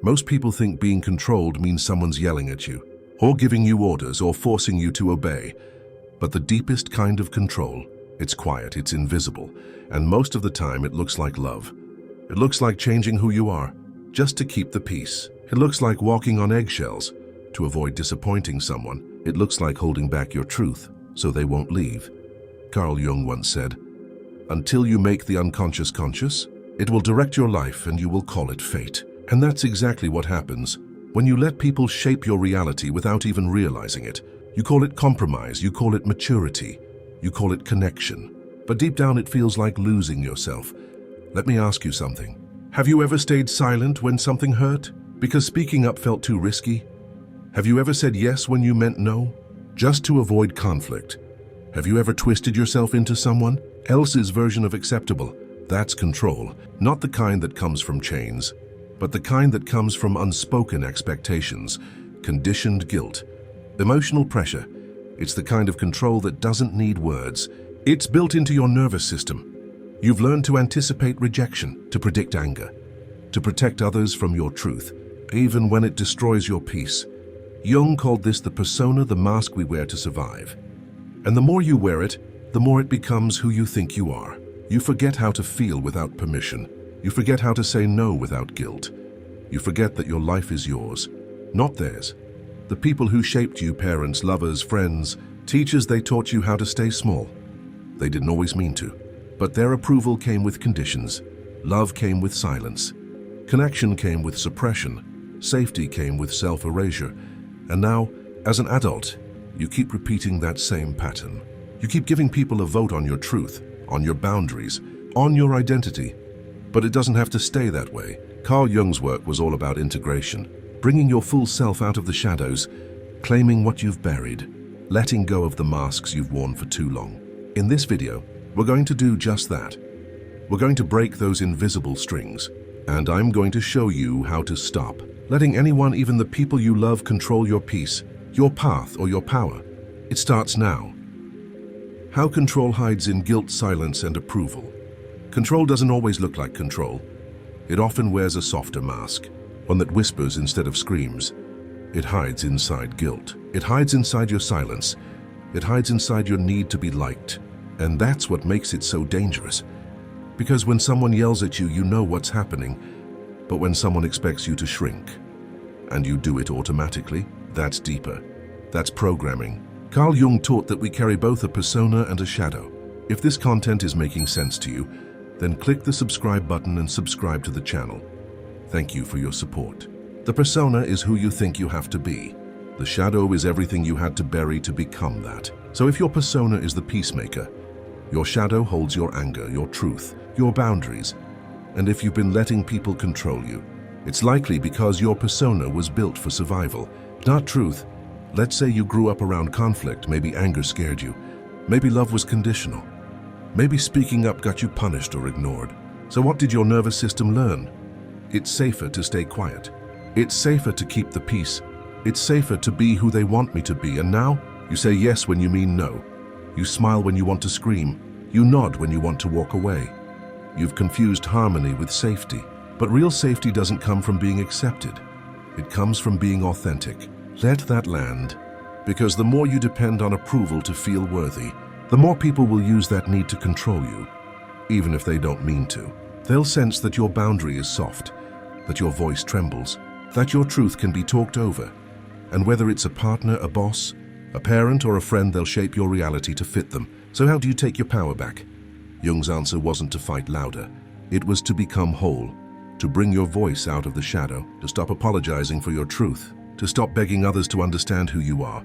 Most people think being controlled means someone's yelling at you, or giving you orders, or forcing you to obey. But the deepest kind of control, it's quiet, it's invisible, and most of the time it looks like love. It looks like changing who you are, just to keep the peace. It looks like walking on eggshells, to avoid disappointing someone. It looks like holding back your truth, so they won't leave. Carl Jung once said, "Until you make the unconscious conscious, it will direct your life and you will call it fate." And that's exactly what happens when you let people shape your reality without even realizing it. You call it compromise, you call it maturity, you call it connection. But deep down it feels like losing yourself. Let me ask you something. Have you ever stayed silent when something hurt? Because speaking up felt too risky? Have you ever said yes when you meant no? Just to avoid conflict? Have you ever twisted yourself into someone else's version of acceptable? That's control, not the kind that comes from chains, but the kind that comes from unspoken expectations, conditioned guilt, emotional pressure. It's the kind of control that doesn't need words. It's built into your nervous system. You've learned to anticipate rejection, to predict anger, to protect others from your truth, even when it destroys your peace. Jung called this the persona, the mask we wear to survive. And the more you wear it, the more it becomes who you think you are. You forget how to feel without permission. You forget how to say no without guilt. You forget that your life is yours, not theirs. The people who shaped you, parents, lovers, friends, teachers, they taught you how to stay small. They didn't always mean to, but their approval came with conditions. Love came with silence. Connection came with suppression. Safety came with self-erasure. And now, as an adult, you keep repeating that same pattern. You keep giving people a vote on your truth, on your boundaries, on your identity. But it doesn't have to stay that way. Carl Jung's work was all about integration, bringing your full self out of the shadows, claiming what you've buried, letting go of the masks you've worn for too long. In this video, we're going to do just that. We're going to break those invisible strings, and I'm going to show you how to stop letting anyone, even the people you love, control your peace, your path, or your power. It starts now. How control hides in guilt, silence, and approval. Control doesn't always look like control. It often wears a softer mask, one that whispers instead of screams. It hides inside guilt. It hides inside your silence. It hides inside your need to be liked. And that's what makes it so dangerous. Because when someone yells at you, you know what's happening. But when someone expects you to shrink, and you do it automatically, that's deeper. That's programming. Carl Jung taught that we carry both a persona and a shadow. If this content is making sense to you, then click the subscribe button and subscribe to the channel. Thank you for your support. The persona is who you think you have to be. The shadow is everything you had to bury to become that. So if your persona is the peacemaker, your shadow holds your anger, your truth, your boundaries. And if you've been letting people control you, it's likely because your persona was built for survival, not truth. Let's say you grew up around conflict, maybe anger scared you, maybe love was conditional, maybe speaking up got you punished or ignored. So what did your nervous system learn? It's safer to stay quiet. It's safer to keep the peace. It's safer to be who they want me to be. And now, you say yes when you mean no. You smile when you want to scream. You nod when you want to walk away. You've confused harmony with safety. But real safety doesn't come from being accepted. It comes from being authentic. Let that land. Because the more you depend on approval to feel worthy, the more people will use that need to control you, even if they don't mean to. They'll sense that your boundary is soft, that your voice trembles, that your truth can be talked over. And whether it's a partner, a boss, a parent, or a friend, they'll shape your reality to fit them. So how do you take your power back? Jung's answer wasn't to fight louder. It was to become whole, to bring your voice out of the shadow, to stop apologizing for your truth, to stop begging others to understand who you are.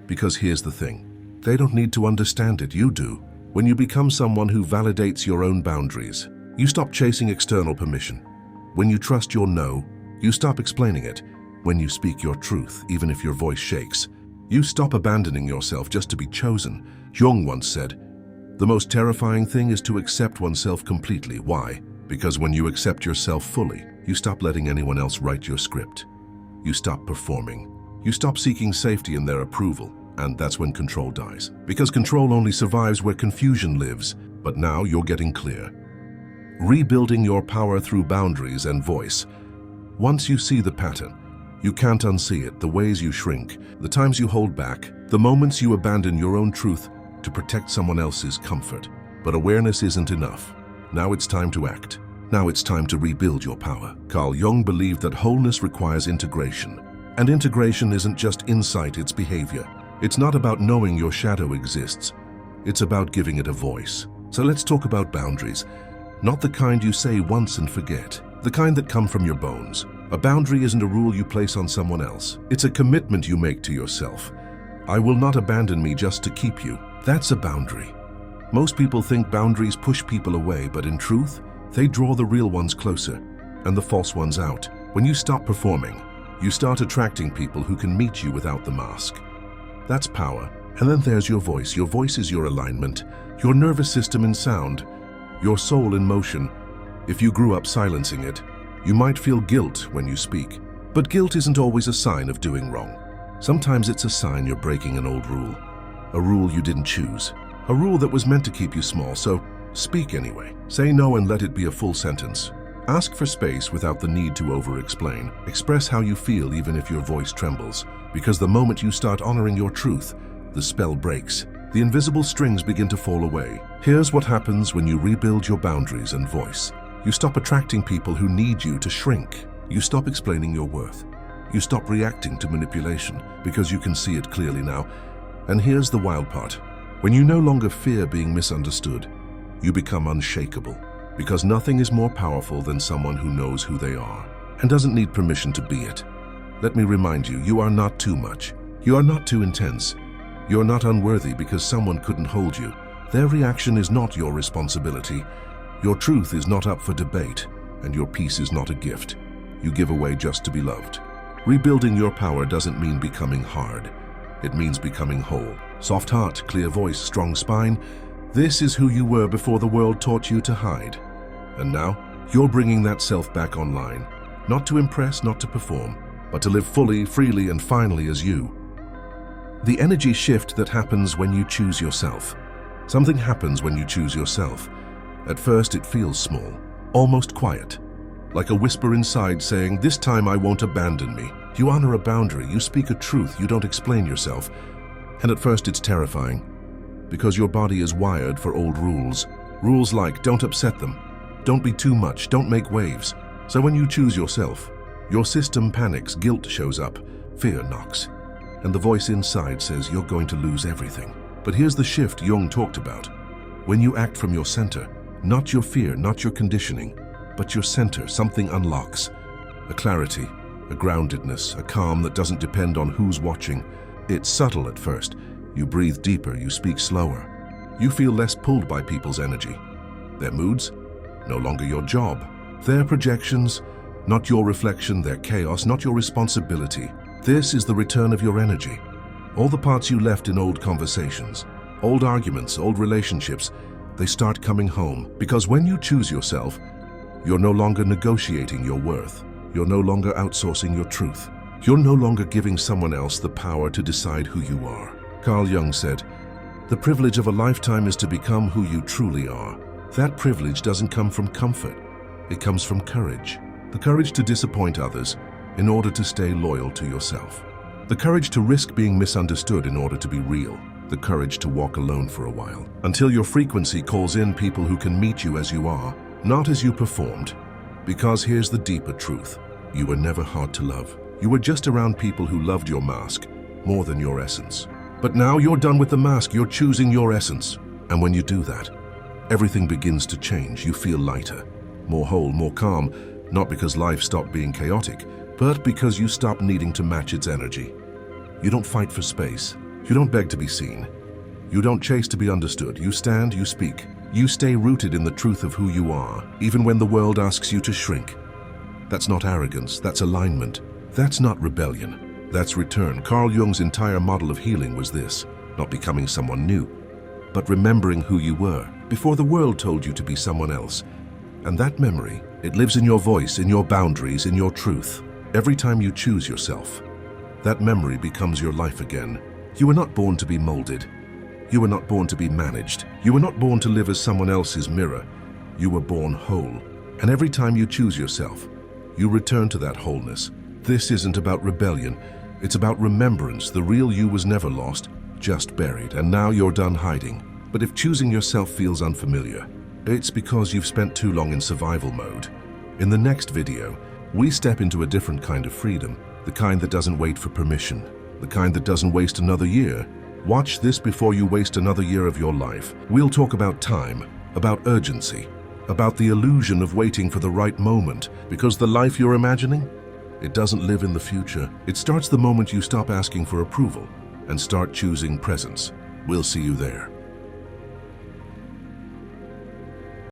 Because here's the thing, they don't need to understand it, you do. When you become someone who validates your own boundaries, you stop chasing external permission. When you trust your no, you stop explaining it. When you speak your truth, even if your voice shakes, you stop abandoning yourself just to be chosen. Jung once said, "The most terrifying thing is to accept oneself completely." Why? Because when you accept yourself fully, you stop letting anyone else write your script. You stop performing. You stop seeking safety in their approval, and that's when control dies. Because control only survives where confusion lives. But now you're getting clear. Rebuilding your power through boundaries and voice. Once you see the pattern, you can't unsee it, the ways you shrink, the times you hold back, the moments you abandon your own truth to protect someone else's comfort. But awareness isn't enough. Now it's time to act. Now it's time to rebuild your power. Carl Jung believed that wholeness requires integration. And integration isn't just insight, it's behavior. It's not about knowing your shadow exists. It's about giving it a voice. So let's talk about boundaries. Not the kind you say once and forget. The kind that come from your bones. A boundary isn't a rule you place on someone else. It's a commitment you make to yourself. I will not abandon me just to keep you. That's a boundary. Most people think boundaries push people away, but in truth, they draw the real ones closer and the false ones out. When you stop performing, you start attracting people who can meet you without the mask. That's power. And then there's your voice. Your voice is your alignment, your nervous system in sound, your soul in motion. If you grew up silencing it, you might feel guilt when you speak. But guilt isn't always a sign of doing wrong. Sometimes it's a sign you're breaking an old rule. A rule you didn't choose. A rule that was meant to keep you small, so speak anyway. Say no and let it be a full sentence. Ask for space without the need to over-explain. Express how you feel even if your voice trembles. Because the moment you start honoring your truth, the spell breaks. The invisible strings begin to fall away. Here's what happens when you rebuild your boundaries and voice. You stop attracting people who need you to shrink. You stop explaining your worth. You stop reacting to manipulation because you can see it clearly now. And here's the wild part. When you no longer fear being misunderstood, you become unshakable. Because nothing is more powerful than someone who knows who they are and doesn't need permission to be it. Let me remind you, you are not too much. You are not too intense. You are not unworthy because someone couldn't hold you. Their reaction is not your responsibility. Your truth is not up for debate, and your peace is not a gift you give away just to be loved. Rebuilding your power doesn't mean becoming hard. It means becoming whole. Soft heart, clear voice, strong spine. This is who you were before the world taught you to hide. And now, you're bringing that self back online. Not to impress, not to perform, but to live fully, freely, and finally as you. The energy shift that happens when you choose yourself. Something happens when you choose yourself. At first it feels small, almost quiet, like a whisper inside saying, "This time I won't abandon me." You honor a boundary, you speak a truth, you don't explain yourself. And at first it's terrifying, because your body is wired for old rules. Rules like, don't upset them, don't be too much, don't make waves. So when you choose yourself, your system panics, guilt shows up, fear knocks. And the voice inside says you're going to lose everything. But here's the shift Jung talked about. When you act from your center, not your fear, not your conditioning, but your center, something unlocks. A clarity, a groundedness, a calm that doesn't depend on who's watching. It's subtle at first. You breathe deeper, you speak slower. You feel less pulled by people's energy. Their moods, no longer your job. Their projections, not your reflection, their chaos, not your responsibility. This is the return of your energy. All the parts you left in old conversations, old arguments, old relationships, they start coming home. Because when you choose yourself, you're no longer negotiating your worth. You're no longer outsourcing your truth. You're no longer giving someone else the power to decide who you are. Carl Jung said, "The privilege of a lifetime is to become who you truly are." That privilege doesn't come from comfort. It comes from courage. The courage to disappoint others in order to stay loyal to yourself. The courage to risk being misunderstood in order to be real. The courage to walk alone for a while, until your frequency calls in people who can meet you as you are, not as you performed. Because here's the deeper truth. You were never hard to love. You were just around people who loved your mask more than your essence. But now you're done with the mask, you're choosing your essence. And when you do that, everything begins to change. You feel lighter, more whole, more calm, not because life stopped being chaotic, but because you stop needing to match its energy. You don't fight for space. You don't beg to be seen. You don't chase to be understood. You stand, you speak. You stay rooted in the truth of who you are, even when the world asks you to shrink. That's not arrogance, that's alignment. That's not rebellion, that's return. Carl Jung's entire model of healing was this: not becoming someone new, but remembering who you were before the world told you to be someone else. And that memory, it lives in your voice, in your boundaries, in your truth. Every time you choose yourself, that memory becomes your life again. You were not born to be molded. You were not born to be managed. You were not born to live as someone else's mirror. You were born whole. And every time you choose yourself, you return to that wholeness. This isn't about rebellion. It's about remembrance. The real you was never lost, just buried, and now you're done hiding. But if choosing yourself feels unfamiliar, it's because you've spent too long in survival mode. In the next video, we step into a different kind of freedom, the kind that doesn't wait for permission, the kind that doesn't waste another year. Watch this before you waste another year of your life. We'll talk about time, about urgency, about the illusion of waiting for the right moment, because the life you're imagining, it doesn't live in the future. It starts the moment you stop asking for approval and start choosing presence. We'll see you there.